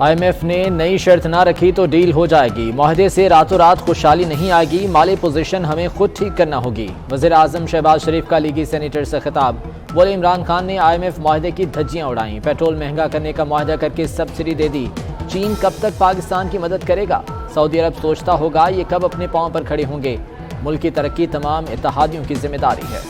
IMF ने नई शर्त ना रखी तो डील हो जाएगी। मुआहदे से रातों रात खुशहाली नहीं आएगी, माली पोजीशन हमें खुद ठीक करना होगी। वज़ीर आज़म शहबाज शरीफ का लीगी सेनेटर से खिताब। बोले इमरान खान ने IMF मुआहदे की धज्जियां उड़ाई, पेट्रोल महंगा करने का मुआहदा करके सब्सिडी दे दी। चीन कब तक पाकिस्तान की मदद करेगा? सऊदी अरब सोचता होगा ये कब अपने पांव पर खड़े होंगे। मुल्क की तरक्की तमाम इत्तेहादियों की जिम्मेदारी है।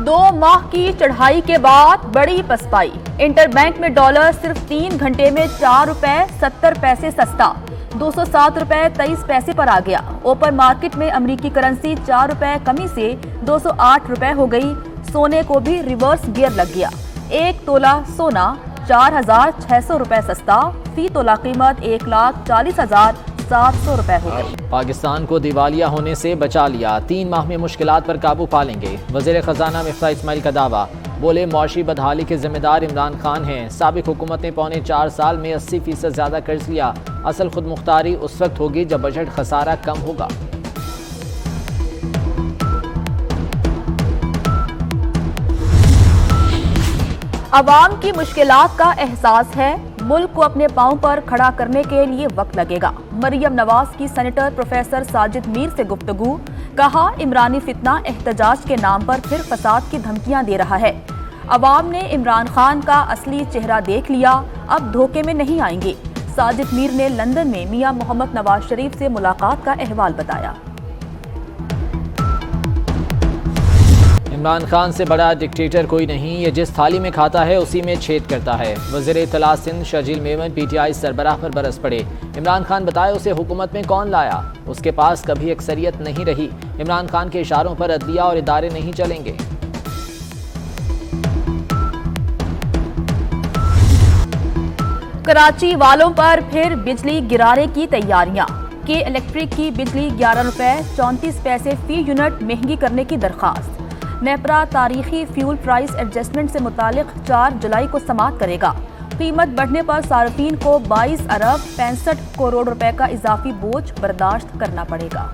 2 माह की चढ़ाई के बाद बड़ी पसपाई। इंटरबैंक में डॉलर सिर्फ 3 घंटे में 4 रुपए 70 पैसे सस्ता 207 रुपए 23 पैसे पर आ गया। ओपन मार्केट में अमेरिकी करेंसी 4 रुपए कमी से 208 रुपए हो गई। सोने को भी रिवर्स गियर लग गया। 1 तोला सोना 4,600 रुपए सस्ता, फी तोला कीमत 1,40,700 रुपए हो गई। पाकिस्तान को दिवालिया होने से बचा लिया, 3 माह में मुश्किलात पर काबू पा लेंगे। वज़ीर खजाना मिफ्ताह इस्माइल का दावा। बोले मौशी बदहाली के जिम्मेदार इमरान खान हैं। साबिक हुकूमत ने पौने 4 साल में 80% ज्यादा कर्ज लिया। असल खुद मुख्तारी उस वक्त होगी जब बजट खसारा कम होगा। अवाम की मुश्किलात का एहसास है, मुल्क को अपने पांव पर खड़ा करने के लिए वक्त लगेगा। मरियम नवाज की सेनेटर प्रोफेसर साजिद मीर से गुफ्तगू। कहा इमरानी फितना एहतजाज के नाम पर फिर फसाद की धमकियां दे रहा है। अवाम ने इमरान खान का असली चेहरा देख लिया, अब धोखे में नहीं आएंगे। साजिद मीर ने लंदन में मियां मोहम्मद नवाज शरीफ से मुलाकात का अहवाल बताया। इमरान खान से बड़ा डिक्टेटर कोई नहीं, ये जिस थाली में खाता है उसी में छेद करता है। वज़ीर इत्तला सिंध शर्जील मेमन PTI सरबराह पर बरस पड़े। इमरान खान बताए उसे हुकूमत में कौन लाया, उसके पास कभी अक्सरियत नहीं रही। इमरान खान के इशारों पर अदलिया और इदारे नहीं चलेंगे। कराची वालों पर फिर बिजली गिराने की तैयारियां। के इलेक्ट्रिक की बिजली 11 रुपए 34 पैसे फी यूनिट महंगी करने की दरखास्त। नेपरा तारीखी फ्यूल प्राइस एडजस्टमेंट से मुतालिक 4 जुलाई को समाअत करेगा। कीमत बढ़ने पर सार्फिन को 22 अरब 65 करोड़ रुपए का इजाफी बोझ बर्दाश्त करना पड़ेगा।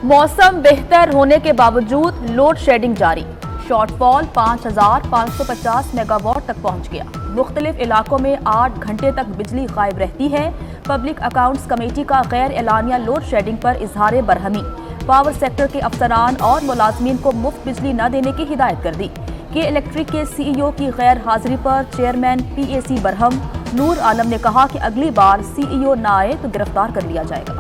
मौसम बेहतर होने के बावजूद लोड शेडिंग जारी। शॉर्टफॉल 5,550 मेगावाट तक पहुंच गया। मुख्तलिफ इलाकों में 8 घंटे तक बिजली गायब रहती है। पब्लिक अकाउंट्स कमेटी का गैर एलानिया लोड शेडिंग पर इजहार बरहमी। पावर सेक्टर के अफसरान और मुलाजमीन को मुफ्त बिजली न देने की हिदायत कर दी। के इलेक्ट्रिक के CEO की गैर हाजिरी पर चेयरमैन PAC बरहम। नूर आलम ने कहा कि अगली बार CEO न आए तो गिरफ्तार कर लिया जाएगा।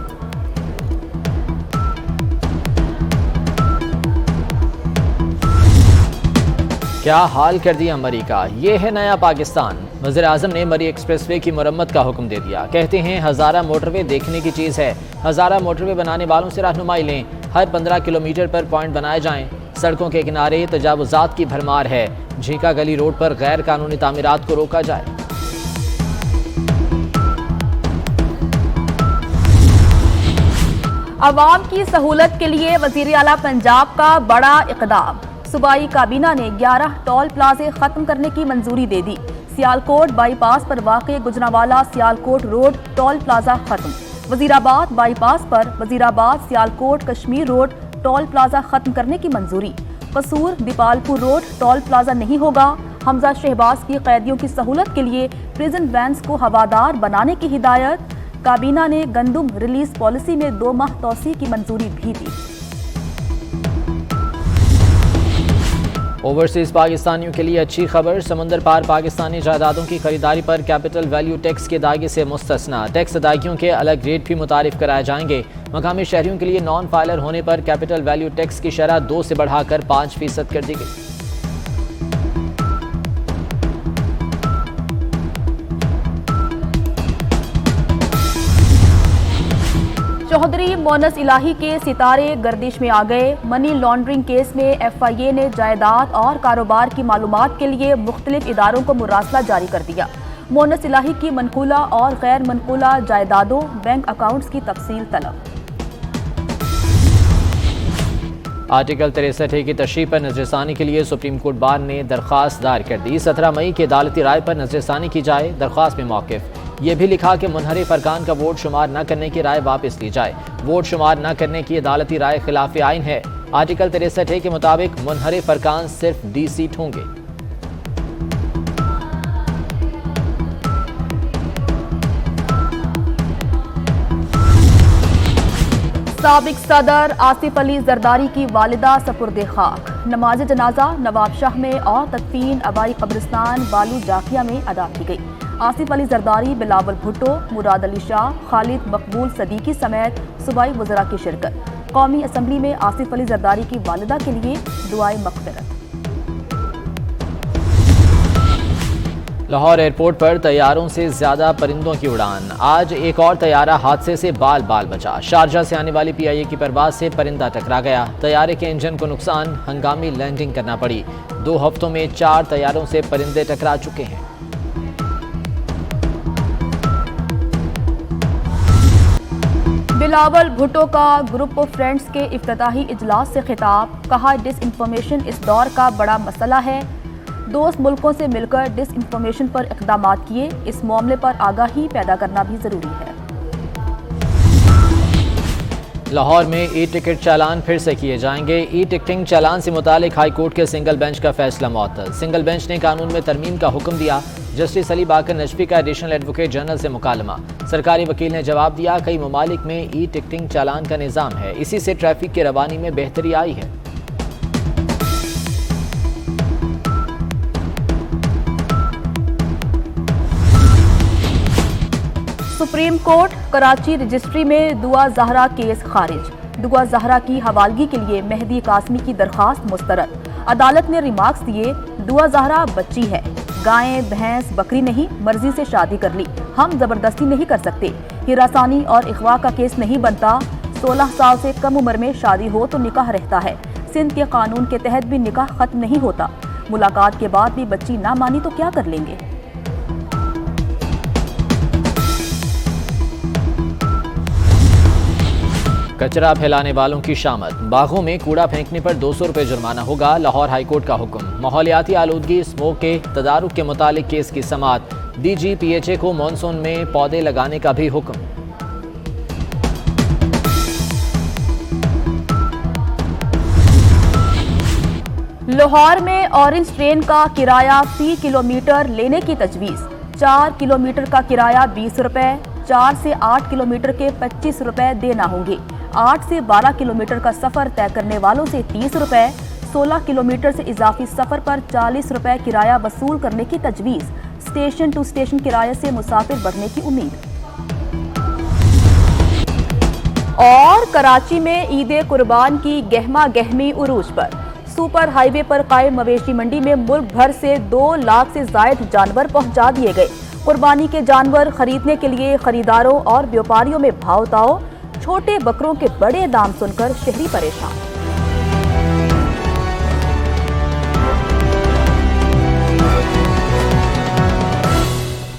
क्या हाल कर दिया मरी का, ये है नया पाकिस्तान। वज़ीर आज़म ने मरी एक्सप्रेसवे की मुरम्मत का हुक्म दे दिया। कहते हैं हज़ारा मोटरवे देखने की चीज़ है। हज़ारा मोटरवे बनाने वालों से रहनुमाई लें। हर 15 किलोमीटर पर पॉइंट बनाए जाएं। सड़कों के किनारे तजावुज़ात की भरमार है। झीका गली रोड पर गैर कानूनी तामीरात को रोका जाए। अवाम की सहूलत के लिए वज़ीर आला पंजाब का बड़ा इक़दाम। सूबाई काबीना ने 11 टोल प्लाजे खत्म करने की मंजूरी दे दी। सियालकोट बाईपास पर वाक़े Gujranwala Sialkot road toll plaza खत्म। वजीराबाद बाईपास पर Wazirabad Sialkot Kashmir road toll plaza खत्म करने की मंजूरी। कसूर दीपालपुर रोड टोल प्लाजा नहीं होगा। हमजा शहबाज की कैदियों की सहूलत के लिए प्रिजन वैन्स को हवादार बनाने की हिदायत। काबीना ने गंदुम रिलीज पॉलिसी में 2 माह तौसी की मंजूरी भी दी। ओवरसीज पाकिस्तानियों के लिए अच्छी खबर। समंदर पार पाकिस्तानी जायदादों की खरीदारी पर कैपिटल वैल्यू टैक्स के दायरे से मुस्तस्ना। टैक्स अदायगियों के अलग रेट भी मुतारिफ कराए जाएंगे। मकामी शहरियों के लिए नॉन फाइलर होने पर कैपिटल वैल्यू टैक्स की शरह 2 से बढ़ाकर 5% कर दी गई। चौधरी मोनस इलाही के सितारे गर्दिश में आ गए। मनी लॉन्ड्रिंग केस में FIA ने जायदाद और कारोबार की मालूमात के लिए मुख्तलिफ इदारों को मुरासला जारी कर दिया। मोनस इलाही की मनकूला और गैर मनकूला जायदादों बैंक अकाउंट्स की तफसील तलब। आर्टिकल 63A की तशरीह पर नजरसानी के लिए सुप्रीम कोर्ट बार ने दरख्वास्त दायर कर दी। 17 मई की अदालती राय पर नजरसानी की जाए। दरख्वास्त में मौक़िफ़ ये भी लिखा कि मुनहरिफ अरकान का वोट शुमार न करने की राय वापस ली जाए। वोट शुमार न करने की अदालती राय खिलाफ आइन है। आर्टिकल 63 के मुताबिक मुनहरिफ अरकान सिर्फ D सीट होंगे। साबिक सदर आसिफ अली जरदारी की वालिदा सपुर्द खाक। नमाज जनाजा नवाब शाह में और तदफीन अबाई कब्रिस्तान बालू जाकिया में अदा की गई। आसिफ अली जरदारी, बिलावल भुट्टो, मुराद अली शाह, खालिद मकबूल सदीकी समेत सूबाई वज़रा की शिरकत। कौमी असम्बली में आसिफ अली जरदारी की वालिदा के लिए दुआए मग़फ़िरत। लाहौर एयरपोर्ट पर तैयारों से ज्यादा परिंदों की उड़ान। आज एक और तैयारा हादसे से बाल बाल बचा। शारजा से आने वाली PIA की परवाज से परिंदा टकरा गया। तैयारे के इंजन को नुकसान, हंगामी लैंडिंग करना पड़ी। 2 हफ्तों में 4 तैयारों से परिंदे टकरा चुके हैं। बिलावल भुट्टो का ग्रुप ऑफ फ्रेंड्स के इफ्तिताही इजलास से खिताब। कहा, डिसइंफॉर्मेशन इस दौर का बड़ा मसला है। दोस्त मुल्कों से मिलकर डिसइंफॉर्मेशन पर इक़दामात किए। इस मामले पर आगाही पैदा करना भी जरूरी है। लाहौर में ई-टिकट चालान फिर से किए जाएंगे। ई-टिकटिंग चालान से मुतालिक हाई कोर्ट के सिंगल बेंच का फैसला मुअत्तल। सिंगल बेंच ने कानून में तरमीम का हुक्म दिया। जस्टिस अली बाकर नजफी का एडिशनल एडवोकेट जनरल से मुकालमा। सरकारी वकील ने जवाब दिया, कई ममालिक में ई-टिकटिंग चालान का निज़ाम है, इसी से ट्रैफिक की रवानी में बेहतरी आई है। सुप्रीम कोर्ट कराची रजिस्ट्री में दुआ जहरा केस खारिज। दुआ जहरा की हवालगी के लिए मेहदी कासमी की दरखास्त मुस्तरद। अदालत ने रिमार्क्स दिए, दुआ जहरा बच्ची है, गायें भैंस बकरी नहीं, मर्जी से शादी कर ली, हम जबरदस्ती नहीं कर सकते। हिरासानी और अगवा का केस नहीं बनता। 16 साल से कम उम्र में शादी हो तो निकाह रहता है। सिंध के कानून के तहत भी निकाह खत्म नहीं होता। मुलाकात के बाद भी बच्ची ना मानी तो क्या कर लेंगे। कचरा फैलाने वालों की शामत। बागों में कूड़ा फेंकने पर 200 रुपये जुर्माना होगा। लाहौर हाईकोर्ट का हुक्म। माहौलियाती आलूदगी स्मोक के तदारुक के मुतालिक केस की समाअत। DG PHA को मानसून में पौधे लगाने का भी हुक्म। लाहौर में ऑरेंज ट्रेन का किराया फी किलोमीटर लेने की तजवीज़। 4 किलोमीटर का किराया 20 रुपये, 4 से 8 किलोमीटर के 25 रुपये देना होंगे। 8 से 12 किलोमीटर का सफ़र तय करने वालों से 30 रुपये, 16 किलोमीटर से इजाफी सफ़र पर 40 रुपये किराया वसूल करने की तजवीज़। स्टेशन टू स्टेशन किराए से मुसाफिर बढ़ने की उम्मीद। और कराची में ईद कुर्बान की गहमा गहमी उरूज पर। सुपर हाईवे पर कायम मवेशी मंडी में मुल्क भर से 2 लाख से जायद जानवर पहुंचा दिए गए। कुर्बानी के जानवर खरीदने के लिए खरीदारों और व्यापारियों में भाव ताव। छोटे बकरों के बड़े दाम सुनकर शहरी परेशान।